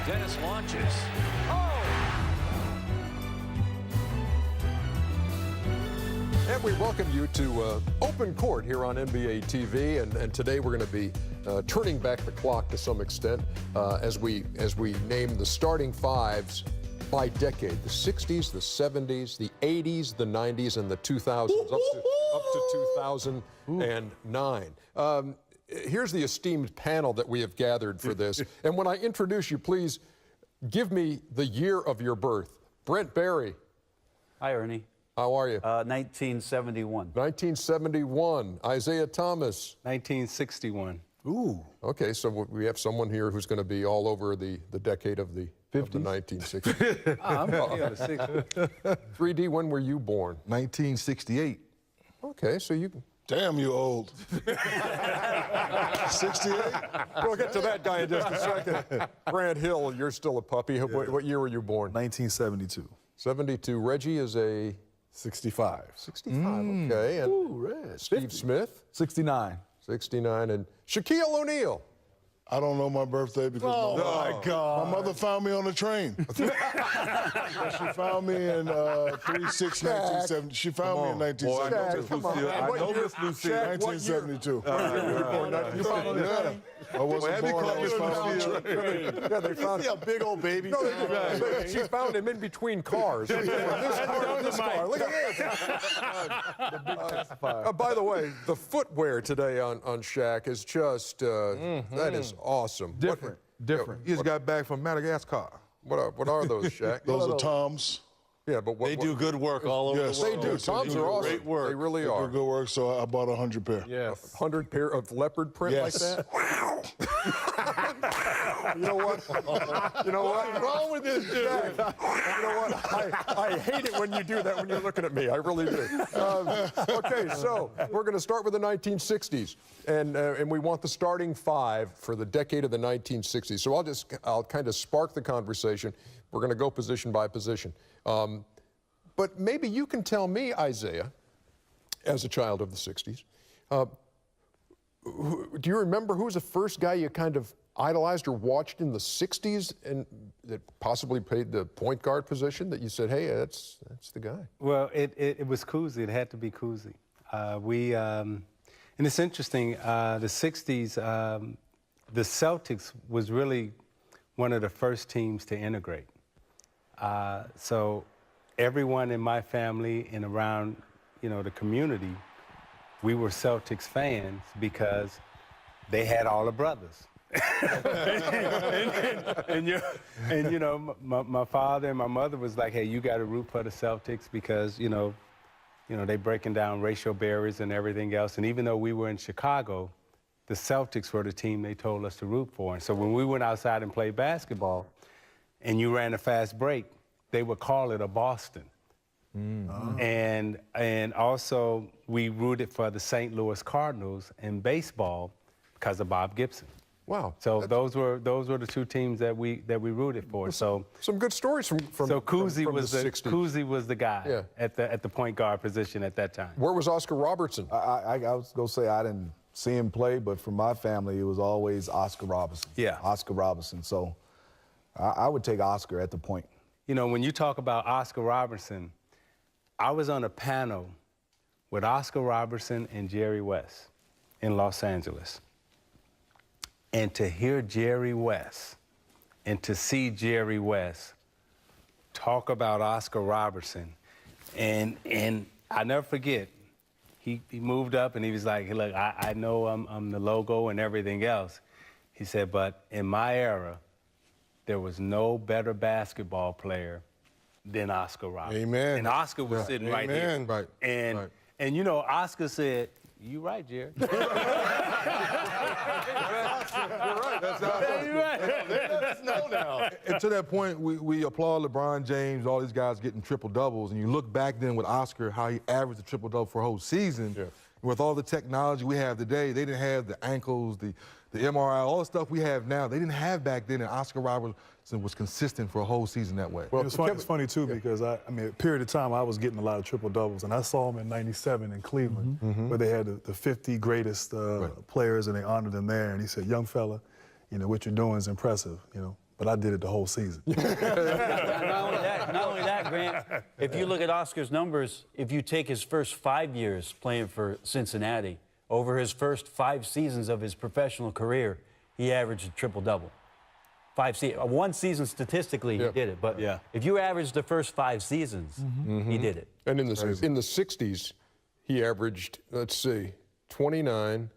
Dennis launches. And we welcome you to Open Court here on NBA TV, and today we're going to be turning back the clock to some extent as we name the starting fives by decade: the 60s, the 70s, the 80s, the 90s, and the 2000s, up to 2009. Here's the esteemed panel that we have gathered for this, and when I introduce you, please give me the year of your birth. Brent Barry. Hi, Ernie. How are you? 1971. 1971. Isaiah Thomas. 1961. Ooh. Okay, so we have someone here who's going to be all over the decade of the 1960s. I'm on the 60s. 3D, when were you born? 1968. Okay, so you... Damn, you old. 68? We'll get to that guy in just a second. Grant Hill, you're still a puppy. What year were you born? 1972. 72. Reggie is a... 65. 65, okay. And Steve 50. Smith? 69. 69. And Shaquille O'Neal. I don't know my birthday because my God. My mother found me on the train. She found me in 3/6/1970. She found me in 1972. I know this, Lucille. 1972. You found on the train? I wasn't born. I was found on the train. Yeah, they found a big old baby. No, she found him in between cars. This car and this car. Look at this. By the way, the footwear today on Shaq is just, that is awesome. Different. He just got back from Madagascar. What are those, Shaq? Those are Toms. Yeah, but they do good work all over the world. They do. Toms are awesome. Great work. They really They are. do good work, so I bought 100 pair. Yes. 100 pair of leopard print like that? You know what? You know what? What's wrong with this dude? You know what? I hate it when you do that when you're looking at me. I really do. Okay, so we're going to start with the 1960s, and we want the starting five for the decade of the 1960s. So I'll kind of spark the conversation. We're going to go position by position. But maybe you can tell me, Isaiah, as a child of the 60s, do you remember who was the first guy you kind of idolized or watched in the 60s and that possibly played the point guard position that you said, hey, that's the guy? Well, it was Cousy. It had to be Cousy. And it's interesting, the 60s, the Celtics was really one of the first teams to integrate. So everyone in my family and around, the community, we were Celtics fans because they had all the brothers. My father and my mother was like, hey, you got to root for the Celtics because, they breaking down racial barriers and everything else. And even though we were in Chicago, the Celtics were the team they told us to root for. And so when we went outside and played basketball and you ran a fast break, they would call it a Boston. And also we rooted for the St. Louis Cardinals in baseball because of Bob Gibson. Wow. So those were the two teams that we rooted for. Well, so some good stories from Cousy was the 60s. Cousy was the guy at the point guard position at that time. Where was Oscar Robertson? I was going to say I didn't see him play, but for my family, it was always Oscar Robertson. Yeah. Oscar Robertson. So I would take Oscar at the point. When you talk about Oscar Robertson, I was on a panel with Oscar Robertson and Jerry West in Los Angeles. And to hear Jerry West and to see Jerry West talk about Oscar Robertson, and I never forget, he moved up and he was like, look, I know I'm the logo and everything else. He said, but in my era, there was no better basketball player than Oscar Robertson. Amen. And Oscar was sitting right here. Right. And Oscar said, you right, Jerry. You're right. That's right. And to that point, we applaud LeBron James, all these guys getting triple-doubles, and you look back then with Oscar, how he averaged a triple-double for a whole season. Yeah. With all the technology we have today, they didn't have the ankles, the MRI, all the stuff we have now, they didn't have back then, and Oscar Robertson was consistent for a whole season that way. Well, it's funny too, because a period of time I was getting a lot of triple-doubles, and I saw him in '97 in Cleveland, where they had the 50 greatest players, and they honored them there, and he said, young fella, what you're doing is impressive, but I did it the whole season. Not only that, Grant, if you look at Oscar's numbers, if you take his first 5 years playing for Cincinnati, over his first 5 seasons of his professional career, he averaged a triple-double. One season statistically he did it, but if you average the first 5 seasons, he did it. And in the 60s, he averaged, let's see, 29,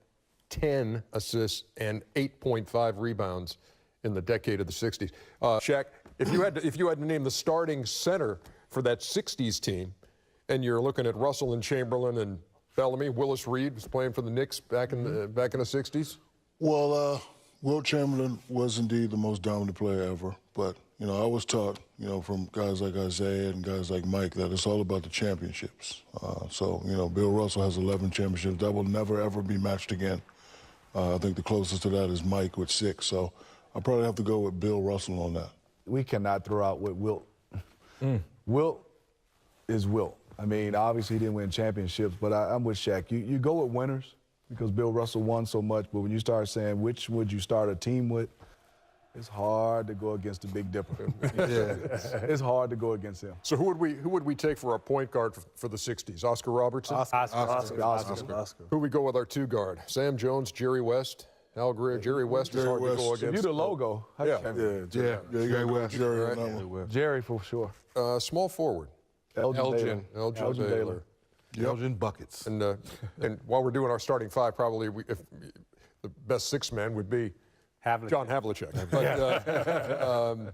10 assists, and 8.5 rebounds in the decade of the 60s. Shaq, if you had to name the starting center for that 60s team, and you're looking at Russell and Chamberlain and Bellamy, Willis Reed was playing for the Knicks back in the 60s. Well, Wilt Chamberlain was indeed the most dominant player ever, but I was taught, from guys like Isaiah and guys like Mike that it's all about the championships. So, Bill Russell has 11 championships. That will never, ever be matched again. I think the closest to that is Mike with 6. So I'll probably have to go with Bill Russell on that. We cannot throw out what Wilt. Wilt is Wilt. I mean, obviously he didn't win championships, but I'm with Shaq. You go with winners because Bill Russell won so much, but when you start saying which would you start a team with, it's hard to go against the Big Dipper. It's hard to go against him. So who would we take for our point guard for the 60s? Oscar Robertson? Oscar. Who we go with our 2 guard? Sam Jones, Jerry West, Al Greer. Jerry West is hard to go against. You the logo. Jerry West. Jerry for sure. Small forward. Elgin Baylor. Elgin buckets. And while we're doing our starting 5, probably if the best 6 man would be John Havlicek. But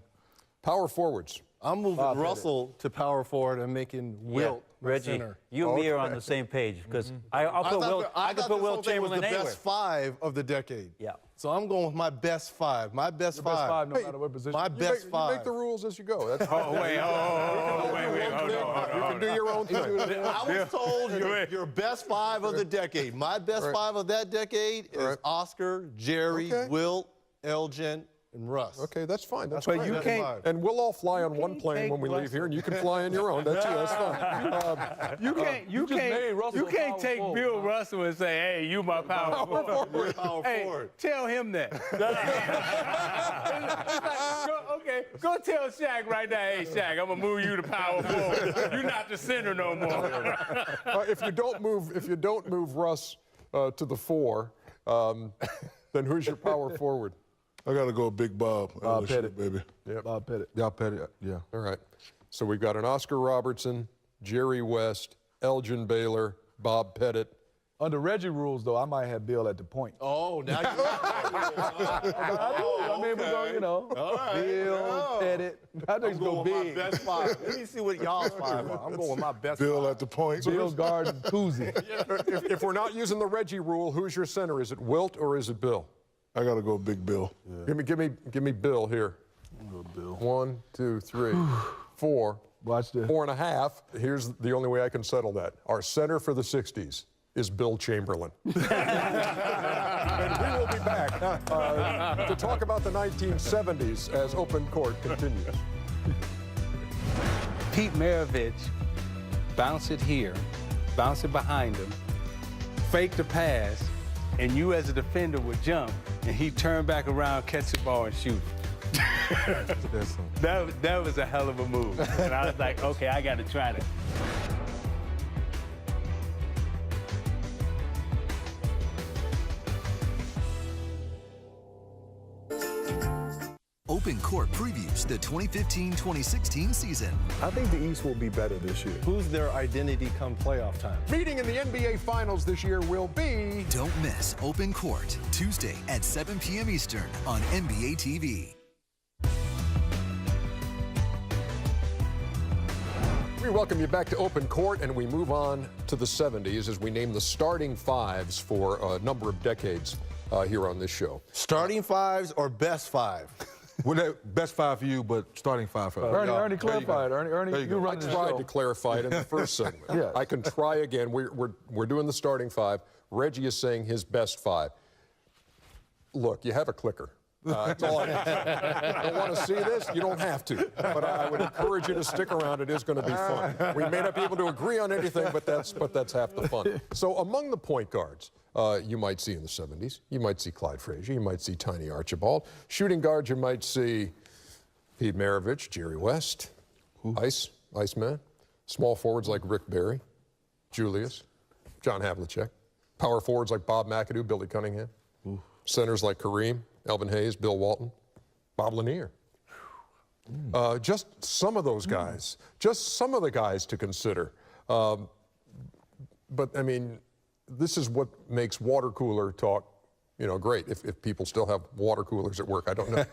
power forwards. I'm moving Russell to power forward and making Wilt Reggie, center. you and me are on the same page because I'll put Wilt Chamberlain was the anywhere. best 5 of the decade. Yeah. So I'm going with my best 5. My best 5. No matter what position. My best You 5. make the rules as you go. That's Wait, hold on. You can do your own thing. I was told your best 5 of the decade. My best 5 of that decade is Oscar, Jerry, Wilt, Elgin, and Russ. Okay, that's fine. That's But fine. you can't. And we'll all fly on one plane take when we leave Russell. here, and you can fly on your own. That's fine. You can't take Bill Russell and say, "Hey, you my power forward." Hey, tell him that. Go tell Shaq right now. Hey, Shaq, I'm gonna move you to power forward. You're not the center no more. If you don't move Russ to the 4, then who's your power forward? I got to go Big Bob. Bob LSU, Pettit. baby. Yep. Bob Pettit. Y'all Pettit, yeah. All right. So we've got an Oscar Robertson, Jerry West, Elgin Baylor, Bob Pettit. Under Reggie rules, though, I might have Bill at the point. Oh, now you're I mean, we're going, Bill, Pettit. I think it's going to my be best 5. Let me see what y'all's 5 are. I'm going with my best Bill 5. at the point. Bill Garden Koozie. If we're not using the Reggie rule, who's your center? Is it Wilt or is it Bill? I got to go Big Bill. Give me Bill here. Bill. 1, 2, 3, 4. Watch this. 4.5. Here's the only way I can settle that. Our center for the 60s is Bill Chamberlain. And we will be back to talk about the 1970s as Open Court continues. Pete Maravich bounce it here, bounce it behind him, fake the pass, and you as a defender would jump, and he'd turn back around, catch the ball, and shoot. That was a hell of a move. And I was like, okay, I got to try that. Open Court previews the 2015-2016 season. I think the East will be better this year. Who's their identity come playoff time? Meeting in the NBA Finals this year will be... Don't miss Open Court, Tuesday at 7 p.m. Eastern on NBA TV. We welcome you back to Open Court, and we move on to the 70s as we name the starting 5s for a number of decades here on this show. Starting 5s or best 5? Well, that best 5 for you, but starting 5 for us. Ernie, clarify it. Ernie, you I run the tried show. to clarify it in the first segment. Yes. I can try again. We're doing the starting 5. Reggie is saying his best 5. Look, you have a clicker. That's all I ask. Don't want to see this? You don't have to. But I would encourage you to stick around. It is going to be fun. We may not be able to agree on anything, but that's half the fun. So among the point guards you might see in the 70s, you might see Clyde Frazier, you might see Tiny Archibald. Shooting guards, you might see Pete Maravich, Jerry West, Iceman. Small forwards like Rick Barry, Julius, John Havlicek. Power forwards like Bob McAdoo, Billy Cunningham. Centers like Kareem, Elvin Hayes, Bill Walton, Bob Lanier. Just some of those guys, just some of the guys to consider. But I mean, this is what makes water cooler talk, you know, great. If people still have water coolers at work, I don't know.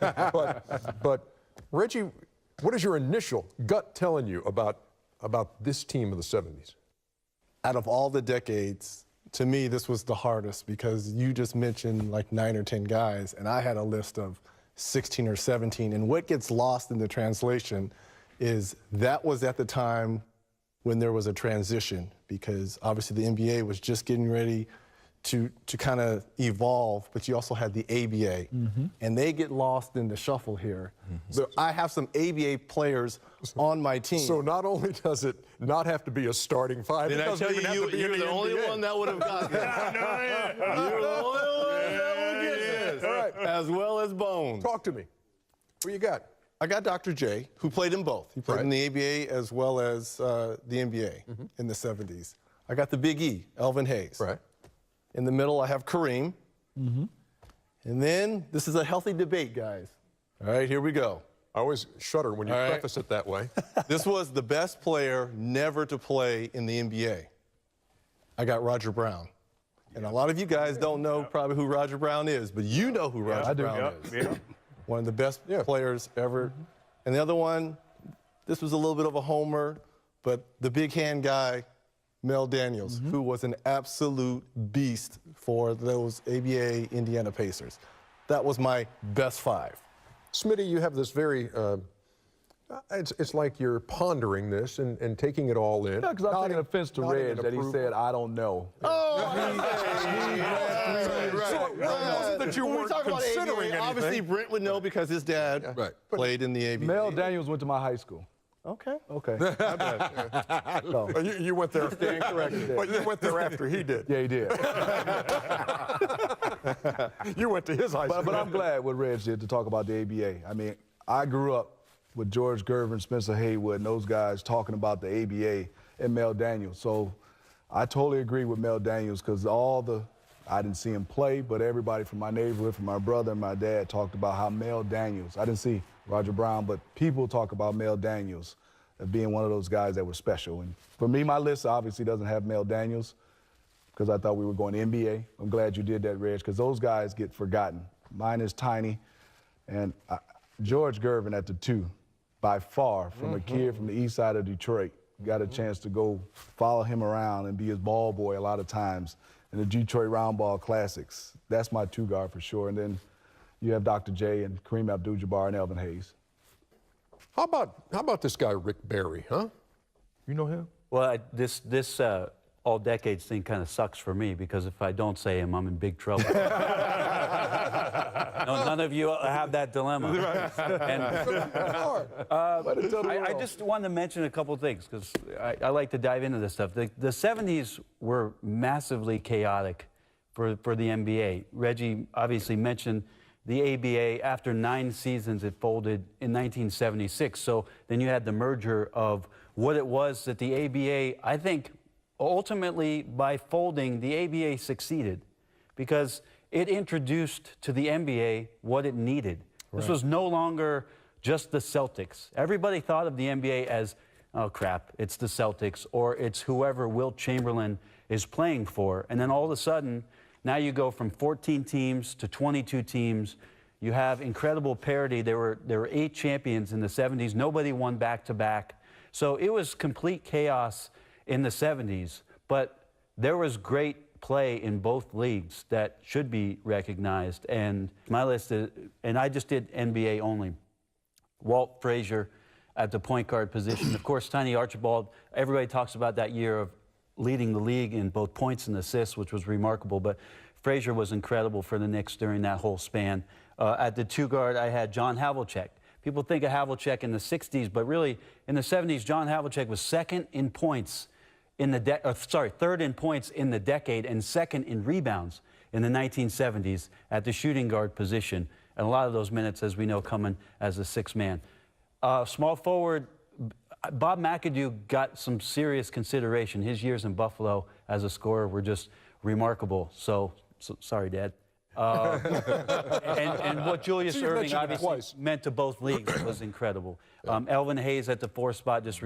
but Reggie, what is your initial gut telling you about this team of the 70s? Out of all the decades, to me, this was the hardest because you just mentioned like 9 or 10 guys, and I had a list of 16 or 17. And what gets lost in the translation is that was at the time when there was a transition, because obviously the NBA was just getting ready to kind of evolve, but you also had the ABA, and they get lost in the shuffle here. So I have some ABA players on my team. So not only does it not have to be a starting five, Did it I doesn't tell even have to be you're in the only NBA. one that would have gotten it. You're the only one that would get this, All right. as well as Bones. Talk to me. Who you got? I got Dr. J, who played in both. He played in the ABA as well as the NBA in the 70s. I got the Big E, Elvin Hayes. Right. In the middle, I have Kareem. And then, this is a healthy debate, guys. All right, here we go. I always shudder when you preface it that way. This was the best player never to play in the NBA. I got Roger Brown. And a lot of you guys don't know probably who Roger Brown is, but you know who Roger Brown is. One of the best players ever. And the other one, this was a little bit of a homer, but the big hand guy, Mel Daniels, who was an absolute beast for those ABA Indiana Pacers. That was my best 5. Smitty, you have this very, it's like you're pondering this and taking it all in. Yeah, because I'm taking offense to Reg that he said, I don't know. Oh, So it wasn't that you weren't considering anything. Obviously, Brent would know because his dad played in the ABA. Mel Daniels went to my high school. Okay. Okay. So, you went there. But you went there after he did. Yeah, he did. You went to his high school. But I'm glad what Reg did to talk about the ABA. I mean, I grew up with George Gervin, Spencer Haywood, and those guys talking about the ABA and Mel Daniels. So I totally agree with Mel Daniels because I didn't see him play, but everybody from my neighborhood, from my brother and my dad talked about how Mel Daniels, I didn't see Roger Brown, but people talk about Mel Daniels as being one of those guys that was special. And for me, my list obviously doesn't have Mel Daniels because I thought we were going to NBA. I'm glad you did that, Reg, because those guys get forgotten. Mine is Tiny, and George Gervin at the 2, by far, from a kid from the east side of Detroit. Got a chance to go follow him around and be his ball boy a lot of times in the Detroit Round Ball Classics. That's my 2 guard for sure. And then you have Dr. J and Kareem Abdul-Jabbar and Elvin Hayes. How about this guy, Rick Barry, huh? You know him? Well, this all decades thing kind of sucks for me because if I don't say him, I'm in big trouble. No, none of you have that dilemma. And, I just wanted to mention a couple of things because I like to dive into this stuff. The 70s were massively chaotic for the NBA. Reggie obviously mentioned the ABA. After 9 seasons, it folded in 1976. So then you had the merger of what it was that the ABA, I think, ultimately, by folding, the ABA succeeded because it introduced to the NBA what it needed. Right. This was no longer just the Celtics. Everybody thought of the NBA as, oh crap, it's the Celtics or it's whoever Wilt Chamberlain is playing for. And then all of a sudden, now you go from 14 teams to 22 teams. You have incredible parity. There were 8 champions in the 70s. Nobody won back-to-back. So it was complete chaos in the 70s, but there was great play in both leagues that should be recognized. And my list is, and I just did NBA only. Walt Frazier at the point guard position. Of course, Tiny Archibald, everybody talks about that year of leading the league in both points and assists, which was remarkable, but Frazier was incredible for the Knicks during that whole span. At the 2 guard, I had John Havlicek. People think of Havlicek in the 60s, but really in the 70s, John Havlicek was second in points in the third in points in the decade and second in rebounds in the 1970s at the shooting guard position. And a lot of those minutes, as we know, coming as a 6th man. Small forward, Bob McAdoo got some serious consideration. His years in Buffalo as a scorer were just remarkable. So sorry, Dad. And what Julius Erving obviously meant to both leagues was incredible. Elvin Hayes at the 4th spot, just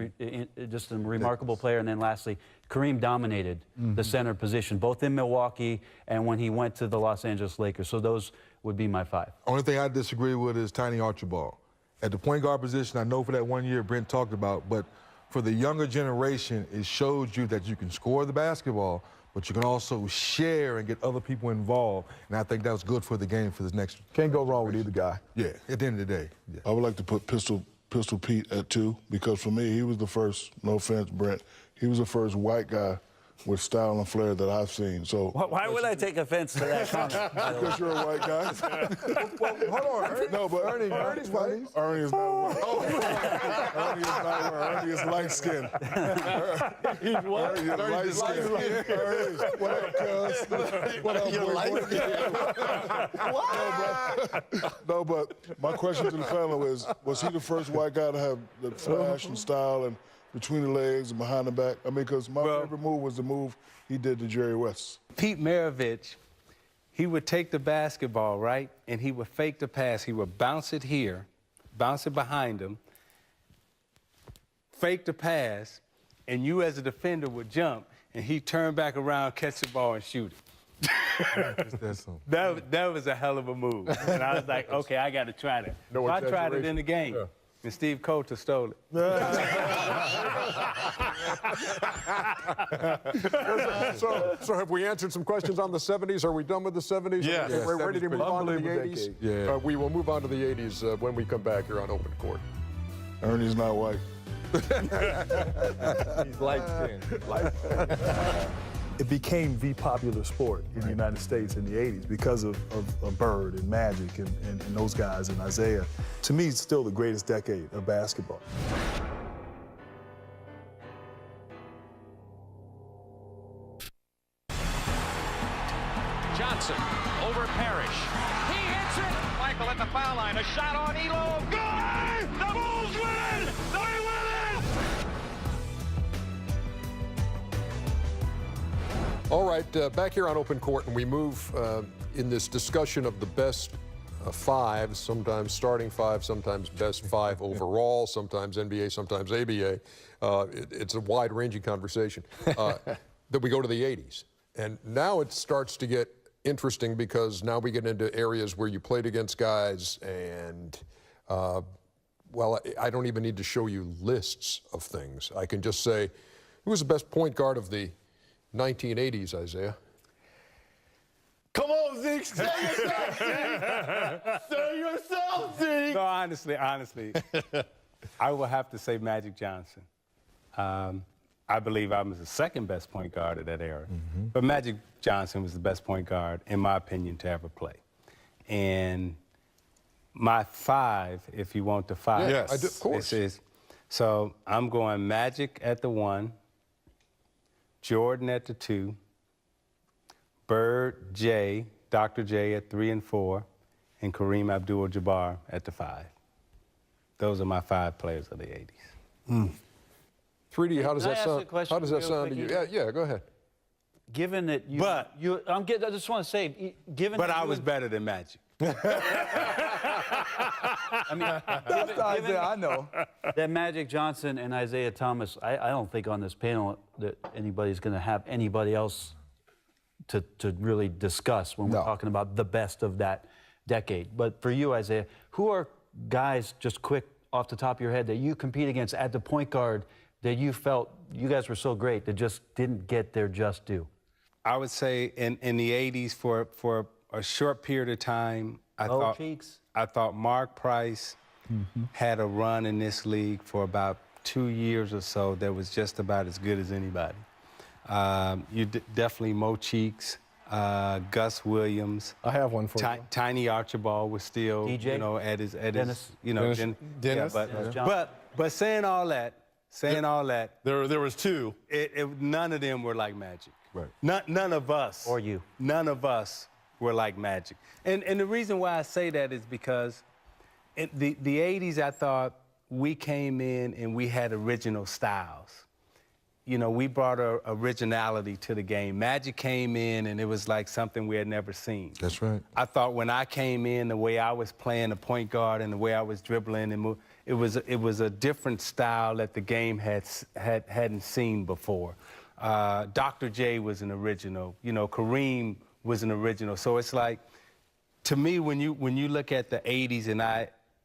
a remarkable player. And then lastly, Kareem dominated the center position, both in Milwaukee and when he went to the Los Angeles Lakers. So those would be my 5. Only thing I disagree with is Tiny Archibald. At the point guard position, I know for that 1 year Brent talked about, but for the younger generation, it shows you that you can score the basketball, but you can also share and get other people involved. And I think that was good for the game for the next. Can't go wrong with either guy. Yeah, at the end of the day. Yeah. I would like to put Pistol Pete at 2 because for me, he was the first, no offense, Brent, he was the first white guy with style and flair that I've seen. So why would I take offense to that comment? Because you're a white guy. Well, hold on. No, but Ernie's white. Ernie is not white. Ernie is not white. Ernie is light skinned. He's what? Ernie is light skinned. Ernie, what up, cuz? What up, boy? What? No, but my question to the panel is, was he the first white guy to have the flash and style and between the legs and behind the back? I mean, because my favorite move was the move he did to Jerry West. Pete Maravich, he would take the basketball, right, and he would fake the pass. He would bounce it here, bounce it behind him, fake the pass, and you as a defender would jump, and he'd turn back around, catch the ball, and shoot it. That was a hell of a move. And I was like, okay, I got to try that. No so I tried it in the game. Yeah. And Steve Coulter stole it. So have we answered some questions on the 70s? Are we done with the 70s? Yeah. We're ready to move on to the Unbelievable 80s? decade. Yeah. We will move on to the 80s when we come back here on Open Court. Ernie's not white. He's light-skinned. It became the popular sport in the United States in the 80s because of Bird and Magic and those guys and Isaiah. To me, it's still the greatest decade of basketball. Johnson over Parrish. He hits it. Michael at the foul line. A shot on Elo. Good! The Bulls win it! They win it! All right, back here on Open Court, and we move in this discussion of the best 5, sometimes starting 5, sometimes best 5 overall, sometimes NBA, sometimes ABA. It's a wide-ranging conversation. That we go to the 80s. And now it starts to get interesting because now we get into areas where you played against guys and, well, I don't even need to show you lists of things. I can just say, who was the best point guard of the 1980s, Isaiah? Come on, Zeke. Say yourself, Zeke. Say yourself, Zeke. No, honestly, I will have to say Magic Johnson. I believe I was the second best point guard of that era. But Magic Johnson was the best point guard, in my opinion, to ever play. And my 5, if you want the 5. Yes, I do, of course. So I'm going Magic at the 1, Jordan at the 2, Bird, Dr. J at 3 and 4, and Kareem Abdul-Jabbar at the 5. Those are my 5 players of the 80s. 3D, how does Can I that ask sound? a question How does that real sound to quick you? here? Yeah, go ahead. Given that you, I just want to say, given But that I you was and- better than Magic. I mean, That's Isaiah, I know. that Magic Johnson and Isaiah Thomas, I don't think on this panel that anybody's going to have anybody else to really discuss when we're No. talking about the best of that decade. But for you, Isaiah, who are guys, just quick off the top of your head, that you compete against at the point guard that you felt you guys were so great that just didn't get their just due? I would say in the 80s, for a short period of time, I thought Mark Price had a run in this league for about 2 years or so that was just about as good as anybody. Definitely Mo Cheeks, Gus Williams. I have one for you. Tiny Archibald was still, DJ? at his, Dennis? Dennis? Yeah, but saying all that, There was 2. none of them were like Magic. Right. None of us. Or you. None of us were like Magic. And the reason why I say that is because in the 80s, I thought, we came in and we had original styles. You know, we brought originality to the game. Magic came in and it was like something we had never seen. That's right. I thought when I came in, the way I was playing the point guard and the way I was dribbling and it was a different style that the game hadn't seen before. Dr. J was an original. You know, Kareem was an original. So it's like, to me, when you look at the 80s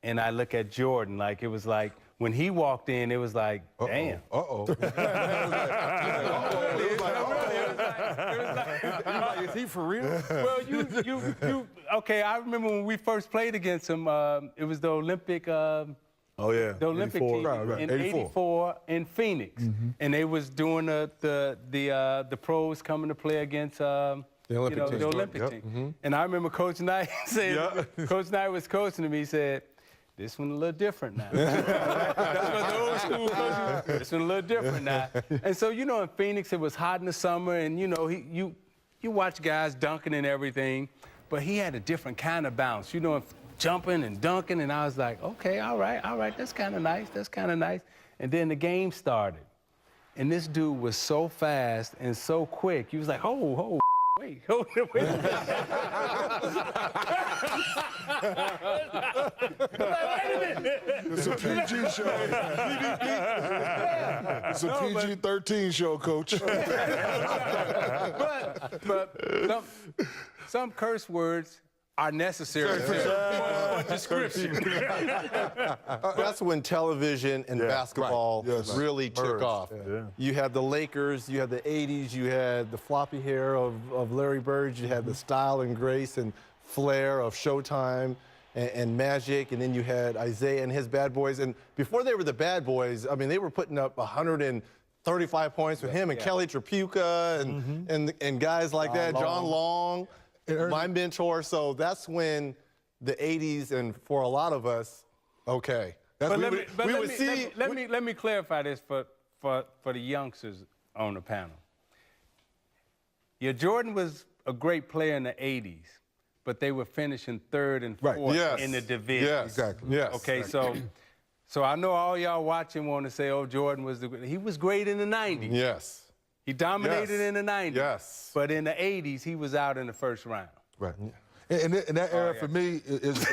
and I look at Jordan, like it was like, when he walked in, it was like, damn. Is he for real? Well, okay, I remember when we first played against him, it was the Olympic, the Olympic 84. team Right, in 84. 84 in Phoenix. And they was doing the pros coming to play against the Olympic team. And I remember Coach Knight saying, Coach Knight was coaching him, he said, this one a little different now. That's what the old school coaches, this one a little different now. And so, you know, in Phoenix, it was hot in the summer, and, you know, you watch guys dunking and everything, but he had a different kind of bounce, you know, jumping and dunking, and I was like, okay, all right, that's kind of nice, that's kind of nice. And then the game started, and this dude was so fast and so quick, he was like, wait. It's a PG show. It's a PG-13 show, Coach. but some curse words are necessary for description. That's when television and basketball really took off. You had the Lakers, you had the 80s, you had the floppy hair of Larry Bird, you had the style and grace and flair of Showtime and Magic, and then you had Isaiah and his bad boys. And before they were the bad boys, I mean, they were putting up 135 points with him and Kelly Tripucka and guys like that, John Long. My mentor, so that's when the 80s, and for a lot of us, okay. Let me clarify this for the youngsters on the panel. Yeah, Jordan was a great player in the 80s, but they were finishing third and fourth in the division. Yes, exactly. Yes. Okay, so I know all y'all watching want to say, oh, Jordan was he was great in the 90s. Yes. He dominated in the 90s. Yes. But in the 80s, he was out in the first round. Right. And that era for me was but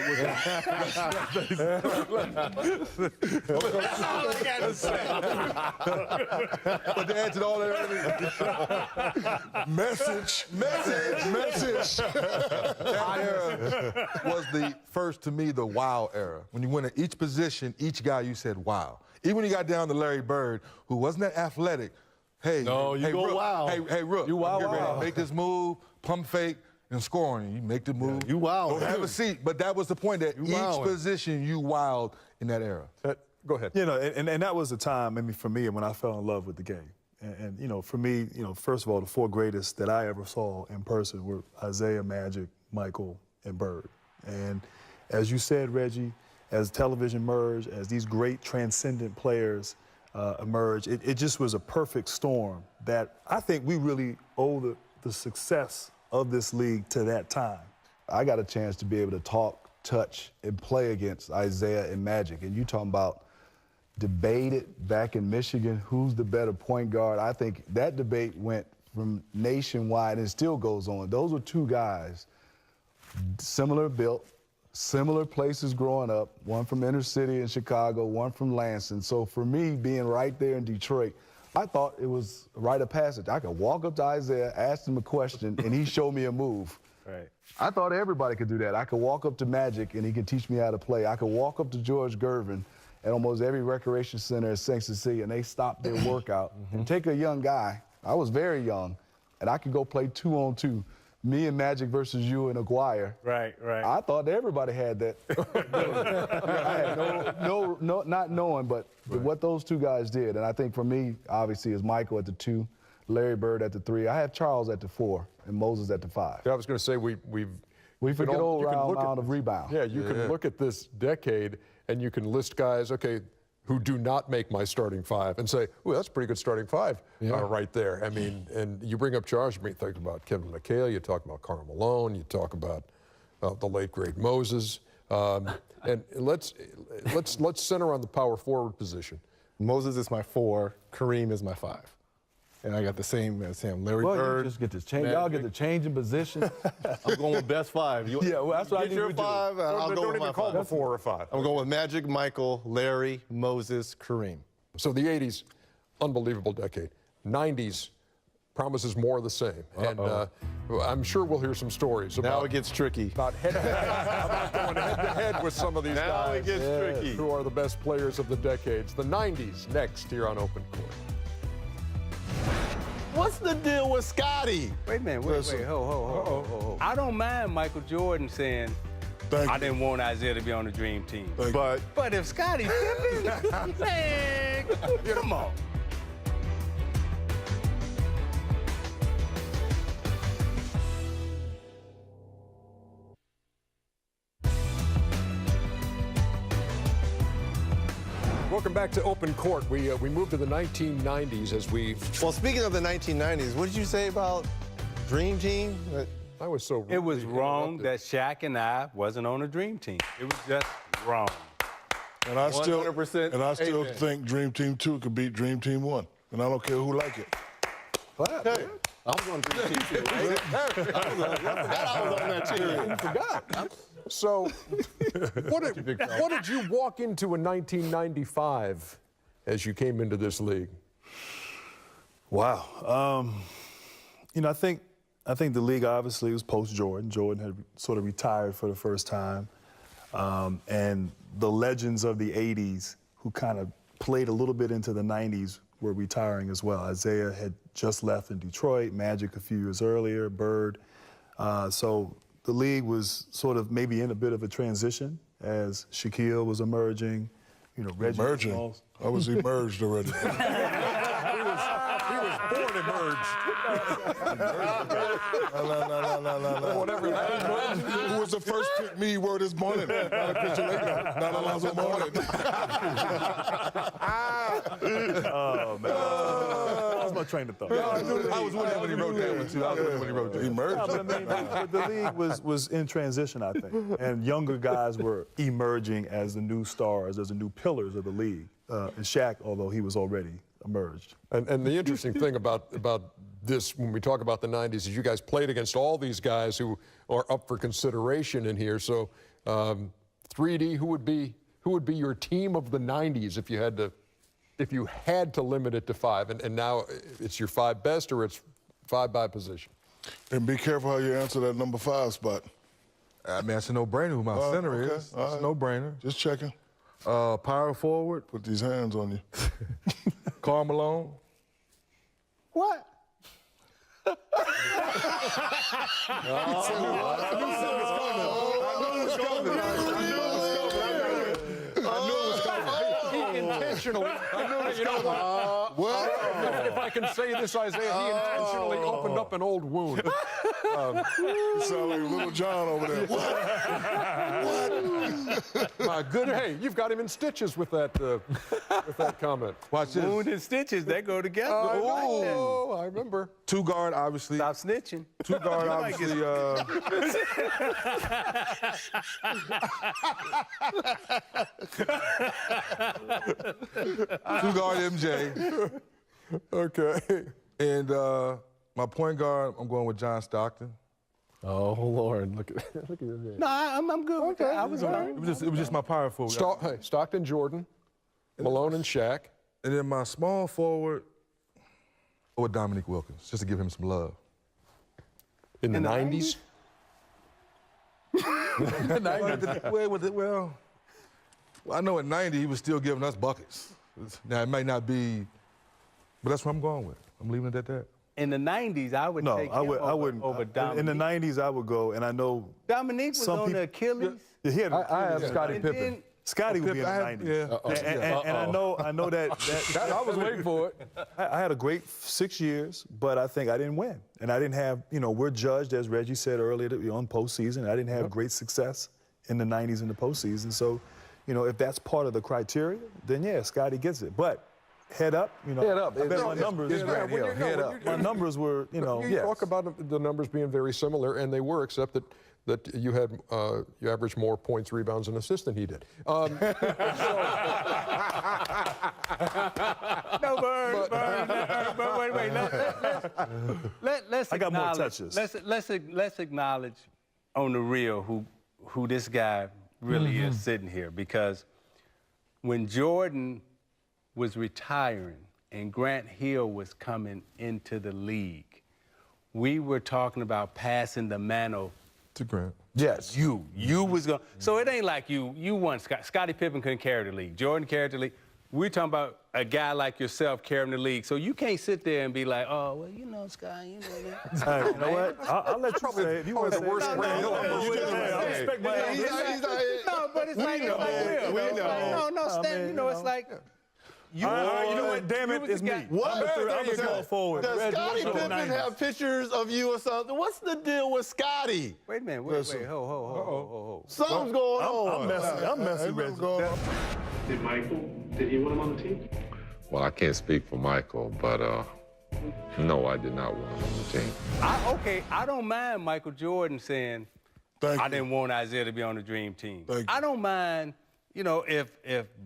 to add to all that, Message. that era was the first, to me, the wow era. When you went at each position, each guy, you said wow. Even when you got down to Larry Bird, who wasn't that athletic. Hey, no, you go Rook, wow. Hey, Rook, you wow, wow. Make this move, pump fake, and scoring. You make the move. You wow. Don't have a seat. But that was the point, that each position you wowed in that era. Go ahead. You know, and that was the time, I mean, for me, when I fell in love with the game. And you know, for me, you know, first of all, the four greatest that I ever saw in person were Isaiah, Magic, Michael, and Bird. And as you said, Reggie, as television merged, as these great transcendent players emerged, it just was a perfect storm that I think we really owe the success of this league to that time. I got a chance to be able to talk, touch, and play against Isaiah and Magic. And you talking about debated back in Michigan, who's the better point guard? I think that debate went from nationwide and still goes on. Those were two guys, similar built, similar places growing up, one from inner city in Chicago, one from Lansing. So for me, being right there in Detroit, I thought it was a rite of passage. I could walk up to Isaiah, ask him a question, and he showed me a move. Right. I thought everybody could do that. I could walk up to Magic, and he could teach me how to play. I could walk up to George Gervin at almost every recreation center in St. Cecilia, and they stop their workout and take a young guy. I was very young, and I could go play 2-on-2. Me and Magic versus you and Aguirre. Right. I thought everybody had that. I had not knowing, but what those two guys did. And I think for me, obviously, is Michael at the 2, Larry Bird at the 3. I have Charles at the 4 and Moses at the 5. Yeah, I was going to say we forget all amount of rebound. Yeah, you can look at this decade and you can list guys, okay, who do not make my starting 5 and say, well, that's a pretty good starting 5 right there. I mean, and you bring up Charles, you think about Kevin McHale, you talk about Karl Malone, you talk about the late, great Moses. And let's center on the power forward position. Moses is my 4, Kareem is my 5. And I got the same as him. Larry Bird. You just get to change. Y'all get to change in position. I'm going with best 5. Yeah, well, that's what I Get need your to do. 5, and I'll go with my 5. the 4 or 5. I'm going with Magic, Michael, Larry, Moses, Kareem. So the 80s, unbelievable decade. 90s promises more of the same. And I'm sure we'll hear some stories about. Now it gets tricky. About about going head-to-head with some of these Now guys. it gets tricky. Who are the best players of the decades. The 90s next here on Open Court. What's the deal with Scotty? Wait a minute, wait, ho. I don't mind Michael Jordan saying, I didn't want Isaiah to be on the dream team. But if Scotty Pippen, man, come on. Welcome back to Open Court. We moved to the 1990s as we. Well, speaking of the 1990s, what did you say about Dream Team? I was so. It was wrong that Shaq and I wasn't on a dream team. It was just wrong. And I still 100% amen. think Dream Team 2 could beat Dream Team 1. And I don't care who like it. Hey, I was on Dream Team 2. I forgot I was on that team. You forgot. So, what did you walk into in 1995 as you came into this league? Wow. You know, I think the league obviously was post-Jordan. Jordan had sort of retired for the first time. And the legends of the 80s who kind of played a little bit into the 90s were retiring as well. Isaiah had just left in Detroit, Magic a few years earlier, Bird. So the league was sort of maybe in a bit of a transition as Shaquille was emerging, you know, Reggie. Emerging? I was emerged already. He was born emerged. No. Whatever that is. Who was the first pick me word this morning? Not a picture later. Not Alonzo Morning. Oh, man. That was my train of thought. I was with him when he wrote that one, too. I was with him when he wrote that. Emerged. Yeah, but I mean, the league was in transition, I think, and younger guys were emerging as the new stars, as the new pillars of the league. And Shaq, although he was already emerged. And the interesting thing about this, when we talk about the 90s, is you guys played against all these guys who are up for consideration in here. So, 3D, who would be your team of the 90s if you had to limit it to 5? And now it's your 5 best, or it's 5 by position? And be careful how you answer that number 5 spot. I mean, that's a no-brainer who my center is. It's a no-brainer. Just checking. Power forward. Put these hands on you. Karl Malone. What? Intentionally, you know what? If I can say this, Isaiah, he intentionally opened up an old wound. You sound like Little John over there. What? My good, hey, you've got him in stitches with that comment. Watch this. Wound and stitches, they go together. Oh, I remember. 2 guard, obviously. Stop snitching. 2 guard, obviously. 2 guard MJ. Okay. And my point guard, I'm going with John Stockton. Oh, Lord, look at this. No, I'm good with that. I was all right. It was just my power forward. Hey, Stockton, Jordan, Malone, and Shaq. And then my small forward, with Dominique Wilkins, just to give him some love. In the 90s? Well, I know at 90 he was still giving us buckets. Now it might not be, but that's what I'm going with. I'm leaving it at that. In the 90s, I would take him over Dominique. In the 90s, I would go, and I know Dominique was on the Achilles. Yeah, he had I have Scottie And Pippen. then- Scotty would be in the 90s. And I know that I was waiting for it. I had a great 6 years, but I think I didn't win. And I didn't have, we're judged, as Reggie said earlier, on postseason. I didn't have great success in the 90s in the postseason. So, if that's part of the criteria, then yeah, Scotty gets it. But head up, Head up. I bet my numbers. Head up. My numbers were, You talk about the numbers being very similar, and they were, except that that you averaged more points, rebounds, and assists than he did. No, Bird, wait. Let's I got more acknowledge- touches. Let's acknowledge on the real who this guy really is sitting here, because when Jordan was retiring and Grant Hill was coming into the league, we were talking about passing the mantle To Grant. Yes. You was going. So it ain't like you won. Scottie Pippen couldn't carry the league. Jordan carried the league. We're talking about a guy like yourself carrying the league. So you can't sit there and be like, oh, well, you know, Scott, you know that. Hey, you know what? I'll let you say it. If you want to say worst it. Grant Hill. No, but it's like real. No, Stan, you know, it's like. You know what? Damn it, it's me. What? I'm just going forward. Does Scottie Pippen 90s. have pictures of you or something? What's the deal with Scottie? Wait a minute. Wait. Ho. Something's going on. I'm messy, Reggie. Did Michael, did he want him on the team? Well, I can't speak for Michael, but no, I did not want him on the team. I don't mind Michael Jordan saying, I didn't want Isaiah to be on the dream team. I don't mind, you know, if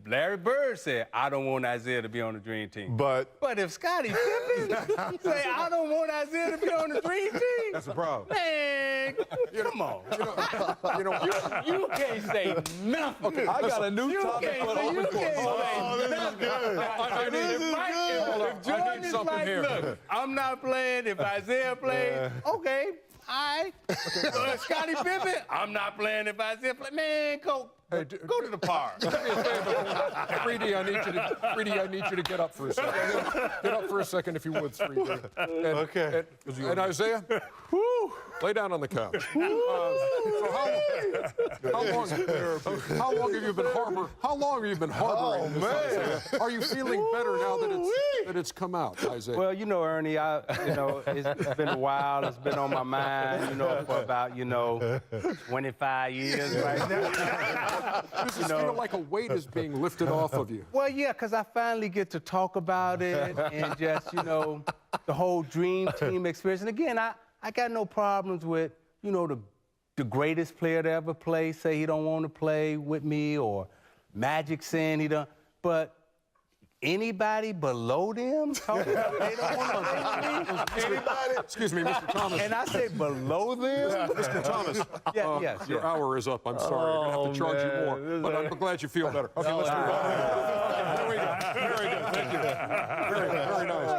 Larry Bird said, I don't want Isaiah to be on the dream team. But if Scottie Pippen say, I don't want Isaiah to be on the dream team. That's the problem. Man, come on. You can't say nothing. Okay, I got a new topic for the You open can't court. say nothing. If Jordan is like, look, I'm not playing. If Isaiah plays, okay, all right. Scottie Pippen, I'm not playing if Isaiah plays. Man, go to the park. Do me a favor. 3D, I need you to get up for a second. Get up for a second if you would, 3D. Okay. And Isaiah, lay down on the couch. How long have you been harboring this, Isaiah? Are you feeling better now that it's come out, Isaiah? Well, you know, Ernie, it's been a while. It's been on my mind, for about, 25 years right now. Does it feel like a weight is being lifted off of you? Well, yeah, because I finally get to talk about it and just, the whole dream team experience. And again, I got no problems with, the greatest player to ever play say he don't want to play with me, or Magic saying he don't. But anybody below them talking about they don't want to play with me? Anybody? Excuse me, Mr. Thomas. And I say below them? Mr. Thomas. Yes. Your hour is up. I'm sorry. I'm going to have to charge you more. But I'm glad you feel better. Okay, let's move on. There we go. Very good. Thank you. Very nice.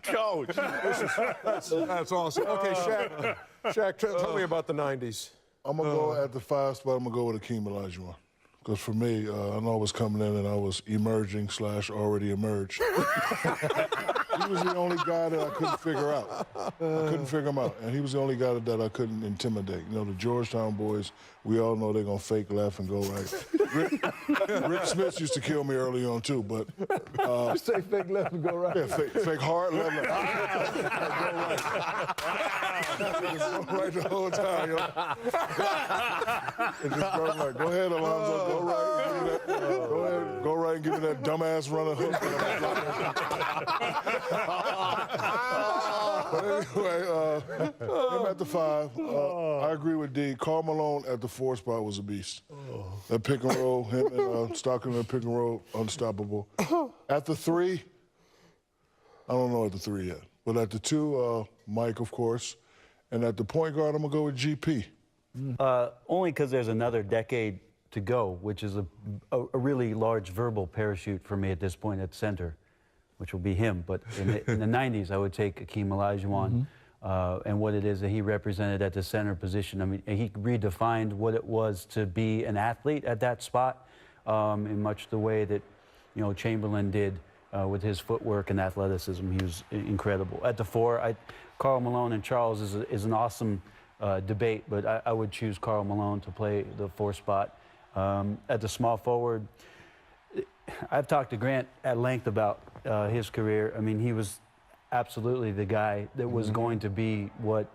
Coach. That's awesome. Okay, Shaq, tell me about the 90s. I'm going to go at the 5 spot. I'm going to go with Akeem Olajuwon. Because for me, I know I was coming in and I was emerging / already emerged. He was the only guy that I couldn't figure out. I couldn't figure him out. And he was the only guy that I couldn't intimidate. The Georgetown boys, we all know they're going to fake left and go right. Rick Smith used to kill me early on, too. But You say fake left and go right. yeah, fake hard left. Go right the whole time, And just go right. Go ahead, Alonzo. Go right. Go right and give me that dumbass runner hook. But anyway, him at the 5. I agree with D. Karl Malone at the 4 spot was a beast. That pick and roll, him and Stockton, that pick and roll, unstoppable. At the 3, I don't know at the 3 yet. But at the 2, Mike, of course. And at the point guard, I'm going to go with GP. Only because there's another decade to go, which is a really large verbal parachute for me at this point at center, which will be him. But in the 90s, I would take Akeem Olajuwon and what it is that he represented at the center position. I mean, he redefined what it was to be an athlete at that spot in much the way that, Chamberlain did with his footwork and athleticism. He was incredible. At the 4, Karl Malone and Charles is an awesome debate, but I would choose Karl Malone to play the 4 spot. At the small forward, I've talked to Grant at length about his career. I mean, he was absolutely the guy that was going to be what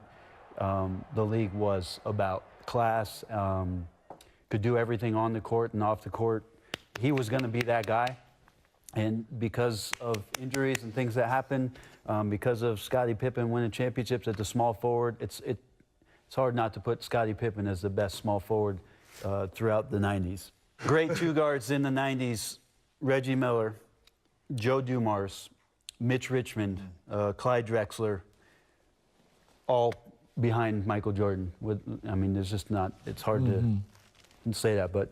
the league was about. Class, could do everything on the court and off the court. He was going to be that guy. And because of injuries and things that happen, because of Scottie Pippen winning championships at the small forward, it's hard not to put Scottie Pippen as the best small forward throughout the 90s. Great two guards in the 90s, Reggie Miller, Joe Dumars, Mitch Richmond, Clyde Drexler, all behind Michael Jordan. I mean, there's just not, it's hard to say that, but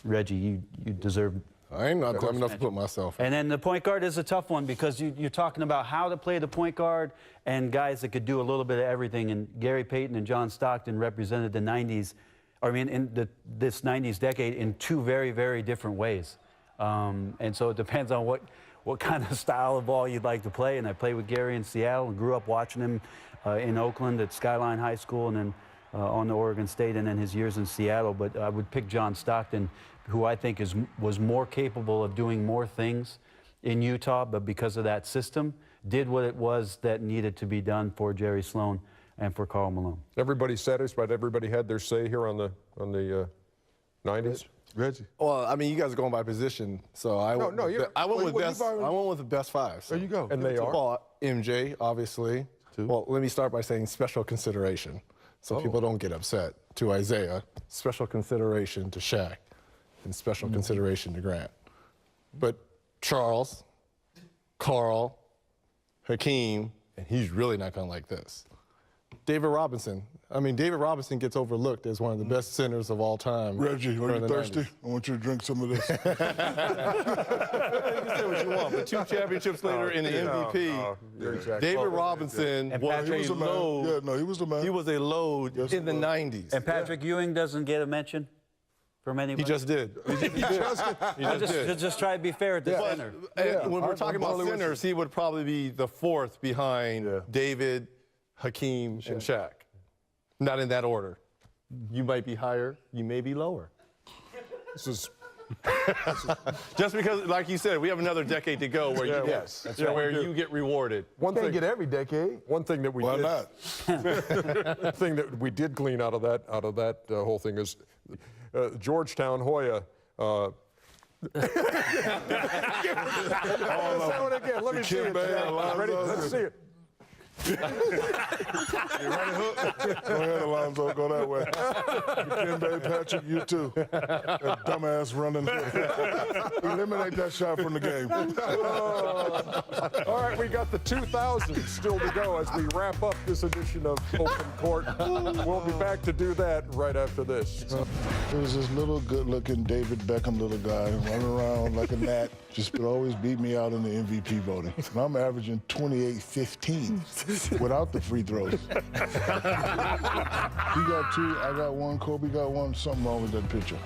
Reggie, you deserve. I ain't not dumb enough to put myself in. And then the point guard is a tough one because you're talking about how to play the point guard and guys that could do a little bit of everything. And Gary Payton and John Stockton represented the 90s, this 90s decade in two very, very different ways. And so it depends on what kind of style of ball you'd like to play. And I played with Gary in Seattle and grew up watching him in Oakland at Skyline High School and then on to Oregon State and then his years in Seattle. But I would pick John Stockton, who I think was more capable of doing more things in Utah, but because of that system, did what it was that needed to be done for Jerry Sloan and for Karl Malone. Everybody satisfied? Everybody had their say here on the 90s? Reggie. Well, I mean, you guys are going by position, so I went with the best five. So. There you go. And they are? Well, MJ, obviously. Well, let me start by saying special consideration, so people don't get upset. To Isaiah, special consideration to Shaq, and special consideration to Grant. But Charles, Carl, Hakeem, and he's really not going to like this. David Robinson. I mean, David Robinson gets overlooked as one of the best centers of all time. Reggie, are you thirsty? 90s. I want you to drink some of this. You can say what you want, but 2 championships later in the MVP, David Robinson was a load. Yeah, no, he was the man. He was a load in the 90s. And Patrick Ewing doesn't get a mention from anybody? He just did. Just try to be fair at the center. When we're talking about centers, he would probably be the 4th behind David, Hakeem, and Shaq. Not in that order. You might be higher, you may be lower. Just because, like you said, we have another decade to go where you get rewarded. One thing get every decade. One thing that we Why did. not? thing that we did glean out of that whole thing is Georgetown Hoya. Say it again. Let me see it. Ready? Let's see it. You ready, Hook? Go ahead, Alonzo. Go that way. Dikembe, Patrick, you too. That dumbass running. Eliminate that shot from the game. All right, we got the 2000s still to go as we wrap up this edition of Open Court. We'll be back to do that right after this. There was this little good-looking David Beckham little guy running around like a gnat. Just could always beat me out in the MVP voting. And I'm averaging 28-15 without the free throws. He got 2, I got 1, Kobe got 1. Something wrong with that picture.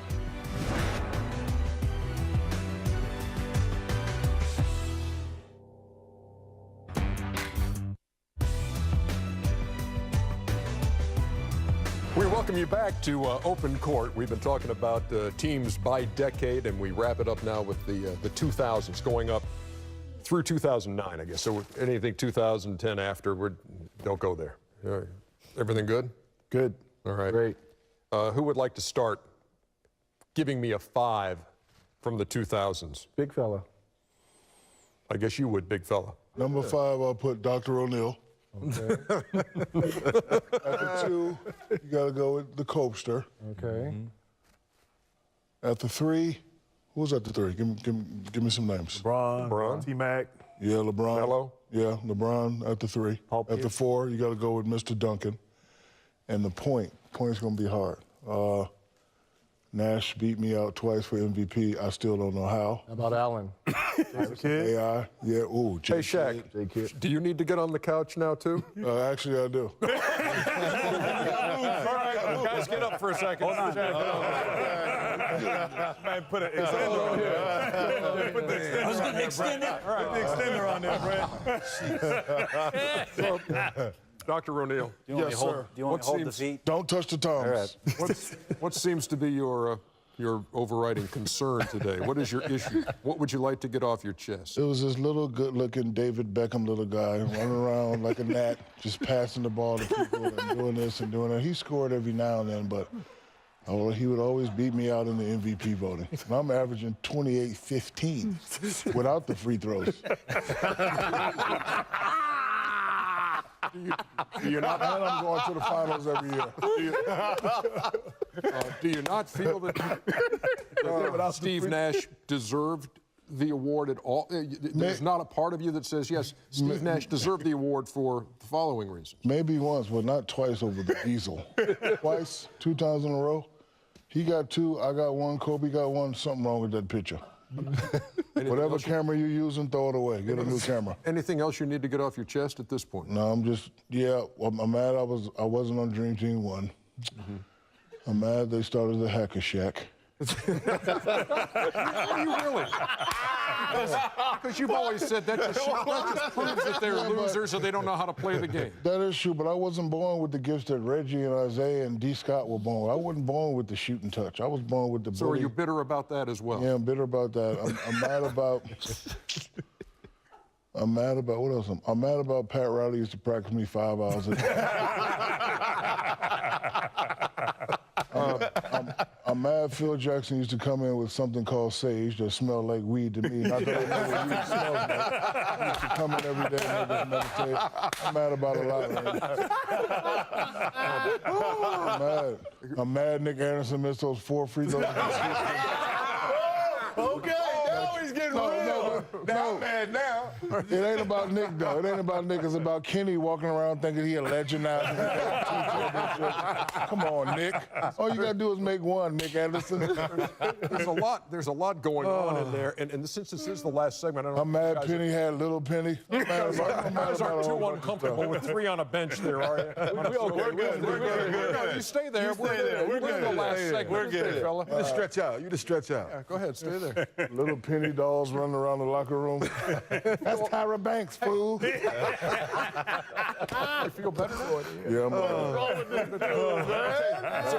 We welcome you back to Open Court. We've been talking about teams by decade, and we wrap it up now with the 2000s, going up through 2009, I guess. So anything 2010 after, don't go there. Everything good? Good. All right. Great. Who would like to start giving me a 5 from the 2000s? Big fella. I guess you would, big fella. Number 5, I'll put Dr. O'Neal. Okay. At the 2, you got to go with the Copester. Okay. At the 3, who was at the 3? Give me some names. LeBron. T-Mac. Yeah, LeBron. Melo. Yeah, LeBron at the 3. At the 4, you got to go with Mr. Duncan. And the point's going to be hard. Nash beat me out twice for MVP. I still don't know how. How about Allen? AI. Yeah, ooh. Hey, Shaq, do you need to get on the couch now, too? Actually, I do. All right, guys, get up for a second. Hold on. Man, put an extender on here. Put the extender I was going to extend it. Put the extender on there, Brad. Dr. O'Neal. Do you want me to hold the seat? Don't touch the tongs. What seems to be your overriding concern today? What is your issue? What would you like to get off your chest? It was this little good-looking David Beckham little guy running around like a gnat, just passing the ball to people and doing this and doing that. He scored every now and then, but He would always beat me out in the MVP voting. And I'm averaging 28-15 without the free throws. You're not, and I'm going to the finals every year. do you not feel that Steve Nash deserved the award at all? There's not a part of you that says, yes, Steve Nash deserved the award for the following reasons. Maybe once, but not twice over the diesel. Twice, 2 times in a row. He got 2, I got 1, Kobe got 1. Something wrong with that picture. Whatever camera you're using, throw it away. Get a new camera. Anything else you need to get off your chest at this point? No, I'm just, well, I'm mad I wasn't on Dream Team 1. I'm mad they started the Hacker Shack. Are you really? Because you've always said that just proves that they're losers or they don't know how to play the game. That is true, but I wasn't born with the gifts that Reggie and Isaiah and D. Scott were born with. I wasn't born with the shooting touch. I was born with the So are you bitter about that as well? Yeah, I'm bitter about that. I'm mad about... I'm mad about, what else? I'm mad about Pat Riley used to practice me 5 hours a day. I'm mad Phil Jackson used to come in with something called sage that smelled like weed to me. Not that I know what weed smells like. He used to come in every day and just meditate. I'm mad about a lot. I'm mad Nick Anderson missed those 4 free throws. Okay, now he's getting real. No, mad now. It ain't about Nick, though. It ain't about Nick. It's about Kenny walking around thinking he a legend now. Come on, Nick. All you got to do is make 1, Nick Anderson. There's a lot going on in there. And since this is the last segment, I don't know. I'm mad Penny had Little Penny. You guys aren't too uncomfortable with 3 on a bench there, are you? We're good. No, you stay there. We're good. The last segment. We're good, fella. You just stretch out. Yeah, go ahead, stay there. Little penny dolls running around the locker room. That's Tyra Banks, fool. You feel better now? Yeah, I'm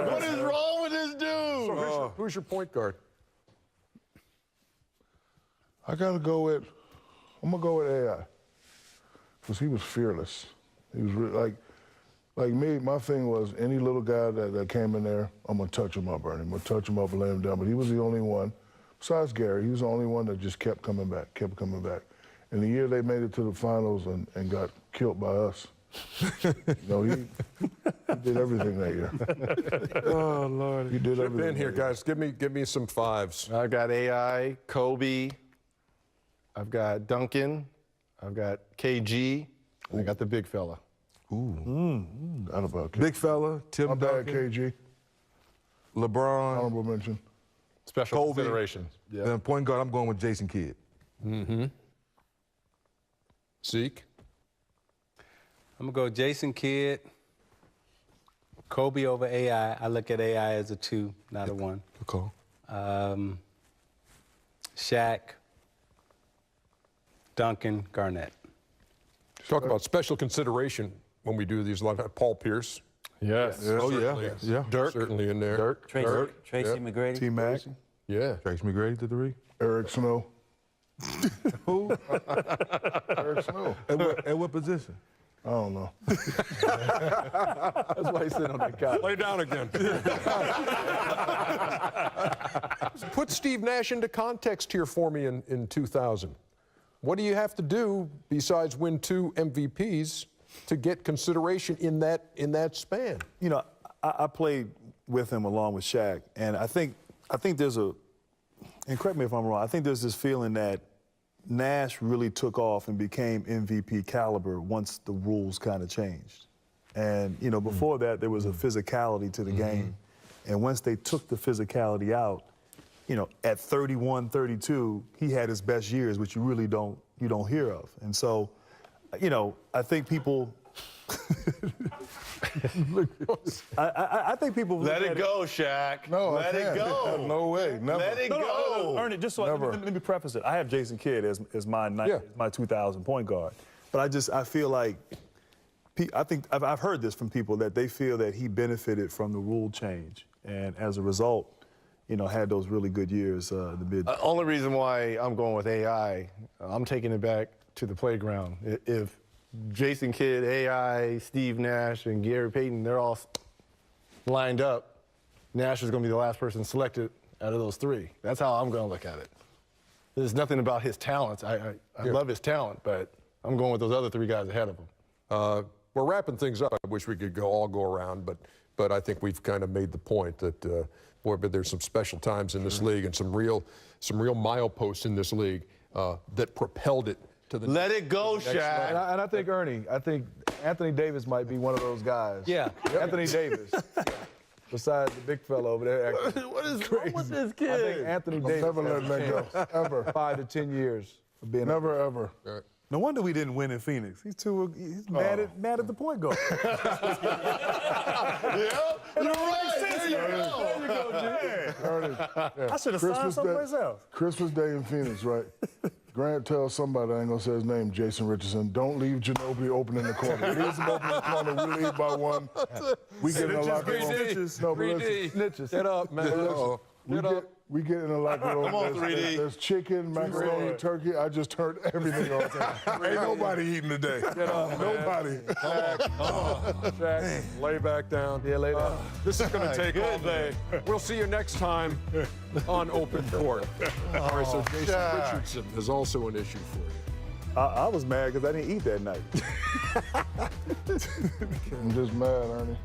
What is wrong with this dude? So who's your point guard? I'm gonna go with AI. Because he was fearless. He was like me, my thing was any little guy that came in there, I'm gonna touch him up, Bernie. I'm gonna touch him up and lay him down. But he was the only one, besides Gary, he was the only one that just kept coming back. And the year they made it to the finals and got killed by us, he did everything that year. Oh, Lord. He did everything. Chip in here, guys. Give me some 5s. I got AI, Kobe. I've got Duncan. I've got KG. I got the big fella. Not about KG. Big fella, Tim I'm bad, Duncan, KG. LeBron, Honorable mention. Special Kobe. considerations. Yeah. Then point guard, I'm going with Jason Kidd. Zeke? I'm going to go Jason Kidd, Kobe over AI. I look at AI as a 2, not a 1. Good call. Shaq, Duncan, Garnett. Talk about special consideration when we do these live. Paul Pierce. Yes. Oh, yeah. Dirk. Certainly in there. Tracy McGrady. T-Mac. Yeah. Tracy McGrady to 3. Eric Snow. Who? Eric Snow. At what position? I don't know. That's why he's sitting on the couch. Lay down again. Put Steve Nash into context here for me in 2000. What do you have to do besides win 2 MVPs to get consideration in that span? You know, I played with him along with Shaq, and I think there's and correct me if I'm wrong, I think there's this feeling that Nash really took off and became MVP caliber once the rules kind of changed. And, you know, before that, there was a physicality to the game. And once they took the physicality out, you know, at 31, 32, he had his best years, which you really don't hear of. And so, you know, I think people... I think people let it go, Shaq. No, let it go. No way, never. Let it go. Ernie, just so let me preface it. I have Jason Kidd as my 2000 point guard, but I feel like I think I've heard this from people that they feel that he benefited from the rule change, and as a result, you know, had those really good years in the mid. Only reason why I'm going with AI, I'm taking it back to the playground. If Jason Kidd, AI, Steve Nash, and Gary Payton, they're all lined up, Nash is going to be the last person selected out of those 3. That's how I'm going to look at it. There's nothing about his talents. I love his talent, but I'm going with those other 3 guys ahead of him. We're wrapping things up. I wish we could all go around, but I think we've kind of made the point that boy, but there's some special times in this league and some real mileposts in this league that propelled it to the. Let it go, Shaq. And I think Ernie, I think Anthony Davis might be one of those guys. Yeah. Anthony Davis. Besides the big fella over there. What is wrong with this kid? I think Anthony Davis. Never letting that go. Ever. 5 to 10 years of being. Never, ever. No wonder we didn't win in Phoenix. He's mad at the point guard. Yeah, you're right. There you go. I should have signed someplace else. Christmas Day in Phoenix, right? Grant tells somebody, I ain't gonna say his name, Jason Richardson, don't leave Ginobili open in the corner. Leaves him open in the corner, we lead by 1. We get in the locker room. Snitches. Get up, man. We get in the locker room. Come on, 3D. There's chicken, macaroni, turkey. I just turned everything on time. Ain't nobody eating today. Nobody. Shaq, lay back down. Yeah, lay down. This is going to take all day. We'll see you next time on Open Court. All right, so Jason Richardson is also an issue for you. I was mad because I didn't eat that night. I'm just mad, Ernie.